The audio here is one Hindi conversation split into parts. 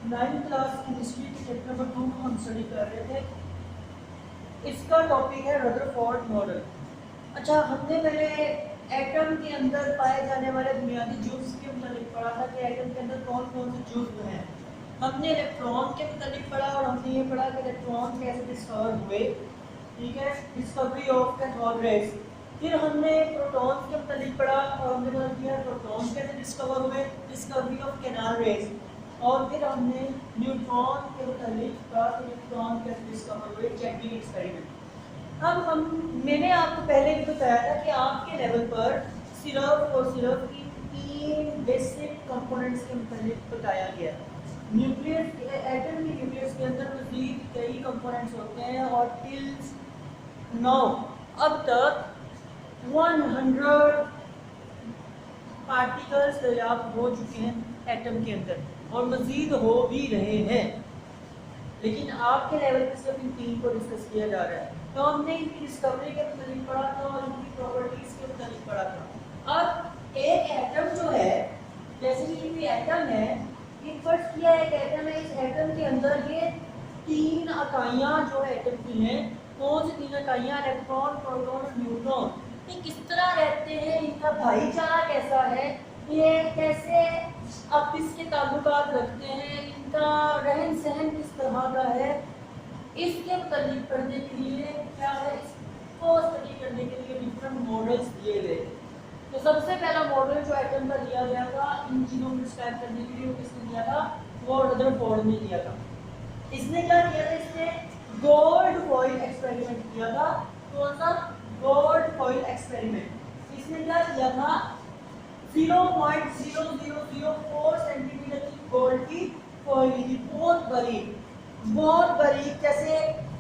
9th क्लास की हिस्ट्री के चैप्टर नंबर 2 को हम स्टडी कर रहे थे। इसका टॉपिक है रदरफोर्ड मॉडल। अच्छा, हमने पहले एटम के अंदर पाए जाने वाले बुनियादी जुज़ के मुताबिक पढ़ा था कि एटम के अंदर कौन कौन से जुज़ हैं। हमने इलेक्ट्रॉन के मुताबिक पढ़ा और हमने ये पढ़ा कि इलेक्ट्रॉन कैसे डिस्कवर हुए, ठीक है, डिस्कवरी ऑफ कैथोड रेज। फिर हमने प्रोटॉन्स के मुताबिक पढ़ा और हमने पता किया प्रोटॉन्स कैसे डिस्कवर हुए, डिस्कवरी ऑफ कैनाल रेज। और फिर हमने न्यूट्रॉन के मुताबिक पढ़ा कि न्यूट्रॉन कैसे डिस्कवर हुए, चैटलिंग एक्सपेरिमेंट। अब मैंने आपको पहले भी बताया था कि आपके लेवल पर सिर्फ और सिर्फ तीन बेसिक कंपोनेंट्स के मुताबिक बताया गया। न्यूक्लियस, एटम के न्यूक्लियस के अंदर मज़ीद कई कंपोनेंट्स होते हैं और टिल नाउ अब तक 100 पार्टिकल्स दरियाफ्त हो चुके हैं एटम के अंदर और मज़ीद हो भी रहे हैं, लेकिन आपके लेवल पर सिर्फ इन तीन को डिस्कस किया जा रहा है। तो हमने इनकी डिस्कवरी के मुताबिक पढ़ा था और इनकी प्रॉपर्टीज़ के मुताबिक पढ़ा था। अब एक एटम जो है, जैसे कि ये एटम है, ये फर्स्ट किया एक एटम है, इस एटम के अंदर ये तीन इकाइयाँ जो एटम की हैं, कौन सी तीन इकाइयाँ, इलेक्ट्रॉन, प्रोटॉन और न्यूट्रॉन, ये किस तरह रहते हैं, इनका भाईचारा कैसा है, ये कैसे आपस के ताल्लुकात रखते हैं, इनका रहन सहन किस तरह का है, इसके मुताबिक पढ़ने के लिए क्या है, इसको स्टडी करने के लिए डिफरेंट मॉडल्स दिए गए। तो सबसे पहला मॉडल जो एटम का दिया गया था इन चीज़ों को डिस्क्राइब करने के लिए, वो किसने दिया था, वो रदरफोर्ड ने दिया था। इसने क्या किया था, इसने गोल्ड फॉइल एक्सपेरिमेंट किया था। कौन सा, गोल्ड फॉइल एक्सपेरिमेंट। इसने क्या किया था, 0.0004 सेंटीमीटर की गोल्ड की फॉइल थी, बहुत बारीक, जैसे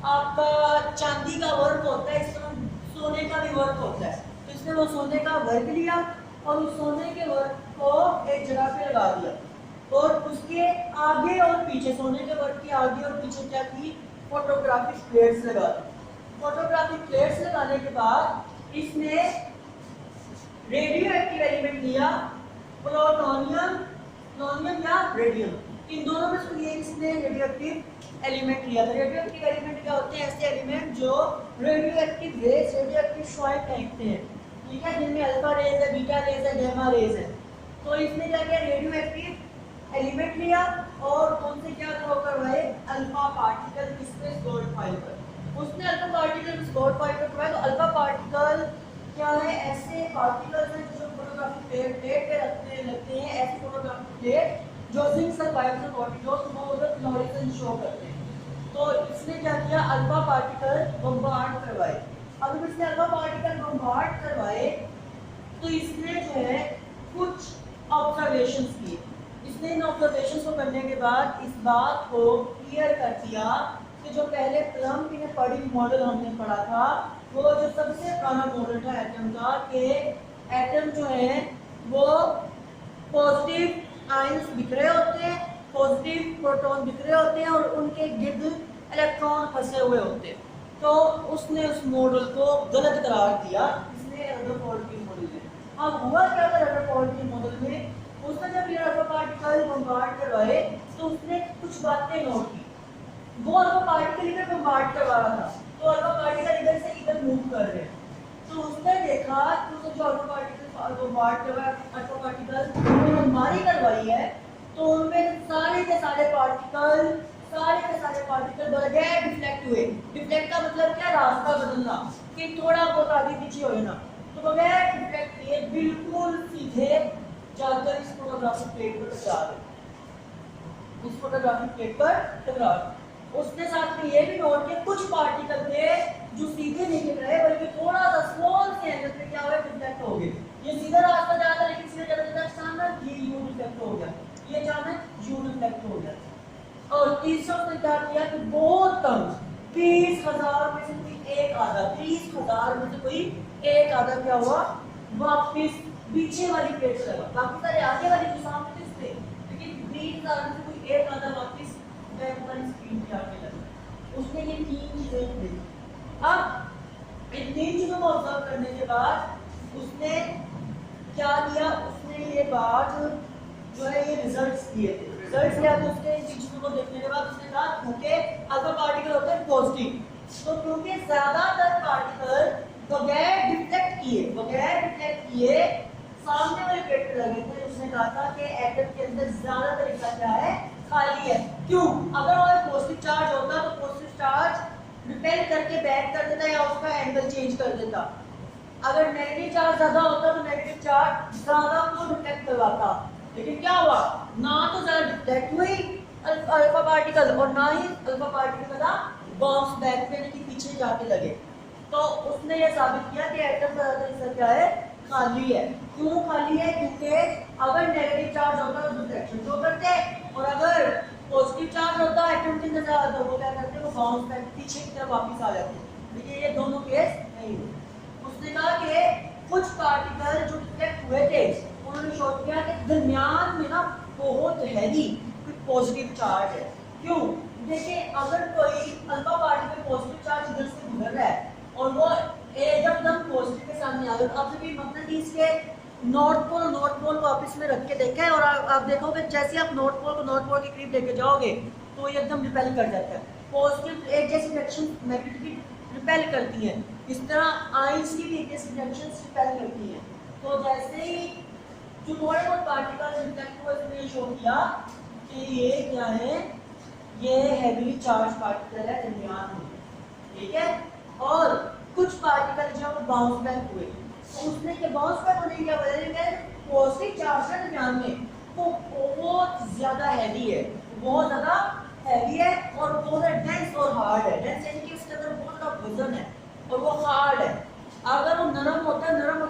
आपका चांदी का वर्क होता है, इस तरह सोने का भी वर्क होता है। तो इसने वो सोने का वर्क लिया और उस सोने के वर्क को एक जगह पे लगा दिया और उसके आगे और पीछे, सोने के वर्क के आगे और पीछे क्या की, फोटोग्राफिक प्लेट्स लगा दी। फोटोग्राफिक प्लेट्स लगाने के बाद इसने रेडियो एक्टिव एलिमेंट लिया, प्लूटोनियम या रेडियम, इन दोनों में से ये इसने रेडियो एक्टिव एलिमेंट लिया था। रेडियो एक्टिव एलिमेंट क्या होते हैं, ऐसे एलिमेंट जो radioactive rays, radioactive शुआएं फेंकते हैं, ठीक है, जिनमें अल्फा रेज है, बीटा रेज है, गामा रेज है। तो इसने क्या किया, रेडियो एक्टिव एलिमेंट लिया और उनसे क्या थ्रो करवाए, अल्फा पार्टिकल किसपे, गोल्ड फॉइल पर। उसने अल्फा पार्टिकल गोल्ड फॉइल पर करवाए। तो अल्फा पार्टिकल क्या है, ऐसे पार्टिकल्स हैं जो फोटोग्राफिक प्लेट पे लगते हैं, ऐसे फोटोग्राफिक प्लेट जो जिंक सल्फाइड से कॉर्टिकोस वो उधर फ्लोरेसेंस शो करते हैं। तो इसने क्या किया, अल्फा पार्टिकल बम्बार्ड करवाए। अब इसने अल्फा पार्टिकल बम्बार्ड करवाए तो इसने जो है कुछ ऑब्जर्वेशंस किए। इसने इन ऑब्जर्वेशंस को करने के बाद इस बात को क्लियर कर दिया कि जो पहले प्लम ने पढ़ी मॉडल हमने पढ़ा था, वो जो सबसे पुराना मॉडल था एटम का, कि एटम जो है वो पॉजिटिव आयंस बिखरे होते हैं, पॉजिटिव प्रोटॉन बिखरे होते हैं और उनके गिर्द इलेक्ट्रॉन फंसे हुए होते हैं। तो उसने उस मॉडल को गलत करार दिया, इसने रदरफोर्ड की मॉडल में। अब हुआ क्या था रदरफोर्ड की मॉडल में, उसने जब ये अल्फा पार्टिकल बम्बार्ड करवाए तो उसने कुछ बातें नोट की। वो अल्फा पार्टिकल इधर बम्बार्ड करवा रहा था, तो अल्फा पार्टिकल इधर से इधर मूव कर रहे हैं। तो उसने देखा कि उसने जो अल्फा पार्टिकल बम्बार्ड करवाया, अल्फा पार्टिकल बमबारी करवाई है, तो उनमें सारे के सारे पार्टिकल बगैर डिफ्लेक्ट हुए। डिफ्लेक्ट का मतलब क्या, रास्ता बदलना, कि थोड़ा बहुत आगे पीछे हो ना, तो बगैर डिफ्लेक्ट किए बिल्कुल सीधे जाकर इस फोटोग्राफिक प्लेट पर टकरा गए, इस फोटोग्राफिक प्लेट पर टकरा गए। उसने साथ में ये भी नोट किया कुछ पार्टिकल थे जो सीधे नहीं टकराए बल्कि थोड़ा सा स्मॉल से एंगल पे क्या हुआ, डिफ्लेक्ट हो गए। ये सीधा रास्ता जा रहा लेकिन सीधे जाते जाते अचानक ये यू डिफ्लेक्ट हो गया, ये अचानक यू डिफ्लेक्ट हो गया। और तीसरा उसने क्या किया कि बहुत कम 20,000 में से कोई एक आधा, 30,000 में से कोई एक आधा क्या हुआ, वापिस पीछे वाली प्लेट से लगा। बाकी सारे आगे वाली जो सामने थे, लेकिन 20,000 में से कोई एक आधा वापिस बैक वाली स्क्रीन पे आके लगा। उसने ये तीन चीजें देखी। अब इन तीन चीजों को ऑब्जर्व करने के बाद उसने क्या किया, उसने ये बात जो है ये रिजल्ट्स दिए थे। रिजल्ट्स क्या थे उसके, इन चीजों को देखने के बाद उसने कहा क्योंकि अल्फा पार्टिकल होते हैं पॉजिटिव, तो क्योंकि ज्यादातर पार्टिकल बगैर डिफ्लेक्ट किए सामने वाले प्लेट पे लगे थे, उसने कहा था कि एटम के अंदर ज्यादातर हिस्सा क्या है, खाली है। क्यों? अगर वो पॉजिटिव चार्ज होता तो पॉजिटिव चार्ज रिपेल करके बैक कर देता या उसका एंगल चेंज कर देता। अगर नेगेटिव चार्ज ज्यादा होता तो नेगेटिव चार्ज ज्यादा को डिफ्लेक्ट करवाता, लेकिन क्या हुआ, ना तो ज्यादा डिफ्लेक्ट हुई अल्फा पार्टिकल और ना ही अल्फा पार्टिकल का बाउंस बैक पे यानी पीछे जाके लगे। तो उसने ये साबित किया कि एटम का ज्यादा हिस्सा क्या है, खाली है। क्यों खाली है? क्योंकि अगर नेगेटिव चार्ज होता तो डिफ्लेक्शन शो करते, और अगर पॉजिटिव चार्ज होता एटम के अंदर ज्यादा तो वो क्या करते, वो बाउंस बैक पीछे की तरफ वापस आ जाते। लेकिन ये दोनों केस नहीं हुए। उसने कहा कि कुछ पार्टिकल जो डिफ्लेक्ट हुए थे उन्होंने शो किया कि दरमियान में ना बहुत हैवी कोई पॉजिटिव चार्ज है। क्यों? देखिए अगर कोई अल्फा पार्टिकल पॉजिटिव चार्ज इधर से गुजर रहा है और वो एकदम पॉजिटिव के सामने आ गया, आपने भी मैग्नेटिस के नॉर्थ पोल को ऑफिस में रख के देखा है और आप देखोगे जैसे आप नॉर्थ पोल के करीब लेके जाओगे तो ये एकदम रिपेल कर जाता है। पॉजिटिव एक जैसी रिएक्शन मैग्नेटिक रिपेल करती है, इस तरह आइंस की भी एक जैसी रिएक्शंस रिपेल करती है। तो जैसे ही जो थोड़े बहुत पार्टिकल्स रिफ्लेक्ट हुए, इसने शो किया कि ये क्या है, ये हैवीली चार्ज पार्टिकल है दरमियान में, ठीक है। और कुछ पार्टिकल जो बाउंस बैक हुए, तो उसने के बाउंस बैक होने की क्या वजह है, पॉजिटिव चार्ज है दरमियान में वो बहुत ज्यादा हैवी है, बहुत ज्यादा हैवी है और बहुत डेंस और हार्ड है। डेंस यानी कि उसके अंदर बहुत ज्यादा वजन है और वो हार्ड है। अगर वो नरम होता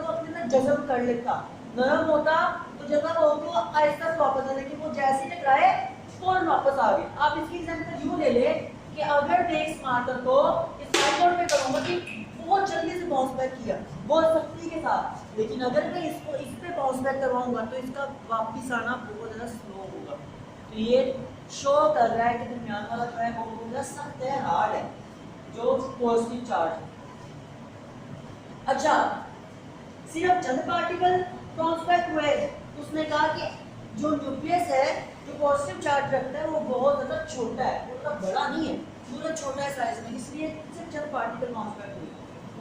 अपने में जज़ब कर लेता, नरम होता तो जज़ब होकर वो आहिस्ता से वापस आ, लेकिन वो जैसे टकराए फौरन वापस आ गए। आप इसकी एग्जांपल यूं ले ले कि अगर मैं इस मार्कर को इस साइड पे करूंगा कि बहुत जल्दी से बाउंस बैक किया बहुत सख्ती के साथ, लेकिन अगर मैं इसको इस पे बाउंस बैक करवाऊंगा तो इसका वापस आना बहुत ज़्यादा स्लो होगा। तो ये शो कर रहा है कि दरमियान वाला जो है वो बहुत ज़्यादा सख्त है, हार्ड है, जो पॉजिटिव चार्ज। अच्छा, सिर्फ चंद पार्टिकल बाउंस बैक हुए, उसने कहा कि जो न्यूक्लियस है जो पॉजिटिव चार्ज रखता है वो बहुत ज़्यादा छोटा है, वो मतलब बड़ा नहीं है, पूरा छोटा है साइज में, इसलिए सिर्फ चंद पार्टिकल बाउंस बैक हुए।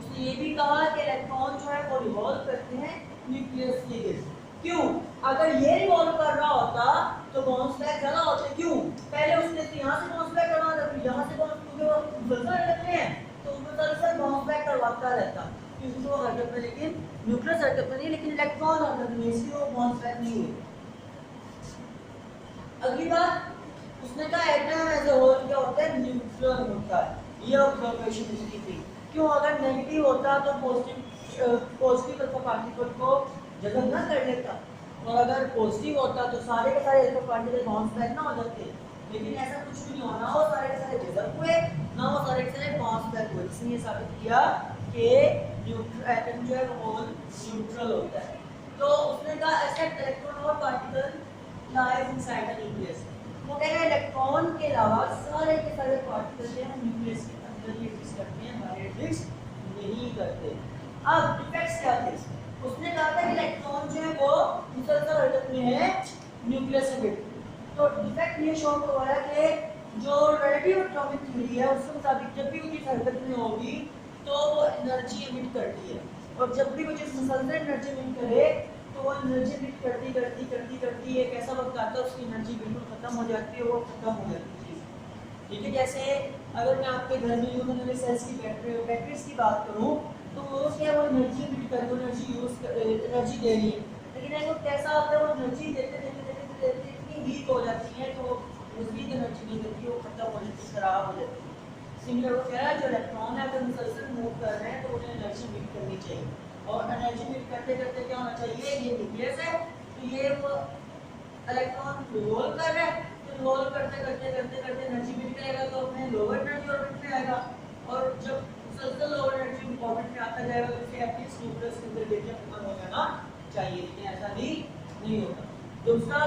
उसने ये भी कहा कि इलेक्ट्रॉन जो है वो रिवॉल्व करते हैं न्यूक्लियस के गिर्द। क्यों? अगर ये रिवॉल्व कर रहा होता तो बाउंस बैक ज़्यादा होते। क्यों? पहले उसने तो यहाँ से बाउंस बैक करवा था, फिर यहाँ से बाउंस, क्योंकि वो मुसलसल रहते हैं तो मुसलसल बाउंस बैक करवाता रहता, क्योंकि वो हरकत में, लेकिन न्यूक्लियस हरकत में नहीं, लेकिन इलेक्ट्रॉन हरकत में, इसलिए वो बाउंस बैक नहीं हुए। अगली बात उसने कहा एटम एज अ होल क्या होता है, न्यूट्रल होता है। ये ऑब्जर्वेशन इसकी थी। क्यों? अगर नेगेटिव होता तो पॉजिटिव अल्फा पार्टिकल को जज़ब ना कर लेता, और अगर पॉजिटिव होता तो सारे के सारे अल्फा पार्टिकल बाउंस बैक ना हो जाते, लेकिन ऐसा कुछ भी नहीं होना, वो सारे के सारे जज़ब हुए ना, वो सारे के सारे बाउंस बैक हुए। इसने साबित किया कि एटम जो है वो होल न्यूट्रल होता है। तो उसने कहा एक्सेप्ट इलेक्ट्रॉन और particle lies inside the nucleus, वो कह रहे हैं इलेक्ट्रॉन के अलावा सारे के सारे पार्टिकल जो है न्यूक्लियस के अंदर ही एग्जिस्ट करते हैं, बाहर एग्जिस्ट नहीं करते। अब डिफेक्ट्स क्या थे? उसने कहा था कि इलेक्ट्रॉन जो है वो मुसलसल हरकत में है न्यूक्लियस से भिड़, तो डिफेक्ट ये शो हो रहा है कि जो रिलेटिव एटॉमिक थ्योरी है उसके मुताबिक जब भी वो चीज़ हरकत में होगी तो वो एनर्जी एमिट करती है, और जब भी वो चीज़ मुसलसल एनर्जी एमिट करे तो वो एनर्जी एमिट करती एक ऐसा वक्त आता है उसकी एनर्जी बिल्कुल खत्म हो जाती है, वो खत्म हो जाती है। ठीक है, जैसे अगर मैं आपके घर में यूनिट सेल्स की बैटरीज की बात करूँ तो वो क्या, वो एनर्जी एमिट कर, वो एनर्जी दे रही है, लेकिन एक वक्त ऐसा आता है वो एनर्जी देते इतनी वीक हो जाती है तो उसकी एनर्जी नहीं देती, वो खत्म हो जाती है, खराब हो जाती है। सिमिलर वो कह रहा है जो इलेक्ट्रॉन है अगर मुसलसल मूव कर रहे हैं तो उन्हें एनर्जी एमिट करनी चाहिए, और एनर्जी एमिट करते करते क्या होना चाहिए, ये न्यूक्लियस है तो ये वो इलेक्ट्रॉन रिवॉल्व कर रहा है, तो रिवॉल्व करते एनर्जी एमिट करेगा तो अपने लोअर एनर्जी ऑर्बिट में आएगा, और जब मुसलसल लोअर एनर्जी ऑर्बिट में आता जाएगा तो इसे एटलीस्ट न्यूक्लियस के अंदर लेके खत्म हो जाना चाहिए, लेकिन ऐसा भी नहीं होता। दूसरा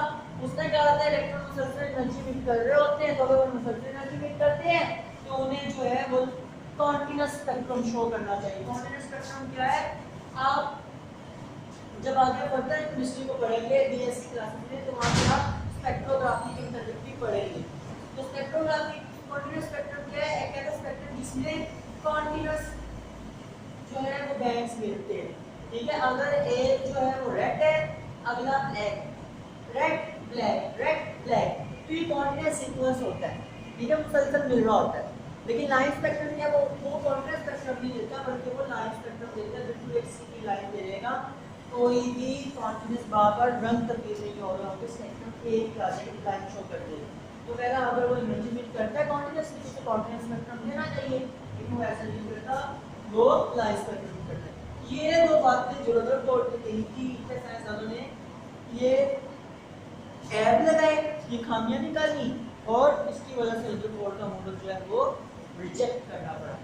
उसने कहा था इलेक्ट्रॉन मुसलसल एनर्जी एमिट कर रहे होते हैं, तो अगर वो मुसलसल एनर्जी एमिट करते हैं तो उन्हें जो है वो कॉन्टिन्यूअस स्पेक्ट्रम शो करना चाहिए। कॉन्टिन्यूअस स्पेक्ट्रम क्या है? आप जब आगे फर्दर केमिस्ट्री को पढ़ेंगे बीएससी क्लासेस में तो वहाँ पे आप स्पेक्ट्रोग्राफी के इंटरजेक्टिव पढ़ेंगे, तो कॉन्टिन्यूस जो है वो बैंड्स मिलते हैं, ठीक है। अगर एक जो है वो रेड है, अगला black, red black, red black, तो ये कॉन्टिन्यूस सीक्वेंस होता है, ठीक है, मुसलसल मिल रहा होता है। लेकिन लाइन स्पेक्ट्रम क्या वो कॉन्टिन्यूस स्पेक्ट्रम नहीं देता, बल्कि वो लाइन स्पेक्ट्रम देता है, बिल्कुल एक सीधी लाइन दे देगा, कोई भी कॉन्टिन्यूस बार रंग तब्दील नहीं हो रहा होगा, स्पेक्ट्रम एक लाइन शो कर देगा। तो वगैरह अगर वो इमेजिनेट करता है कॉन्टिन्यूस, तो कॉन्टिन्यूस स्पेक्ट्रम देना चाहिए, लेकिन वो ऐसा नहीं करता, वो लाइन स्पेक्ट्रम करता है। ये दो बातें जो रदरफोर्ड ने कही थी, साइंसदानों ने ये ऐब लगाए, ये खामियां निकाली, और इसकी वजह से रदरफोर्ड का मॉडल जो है वो रिजेक्ट करना पड़ा।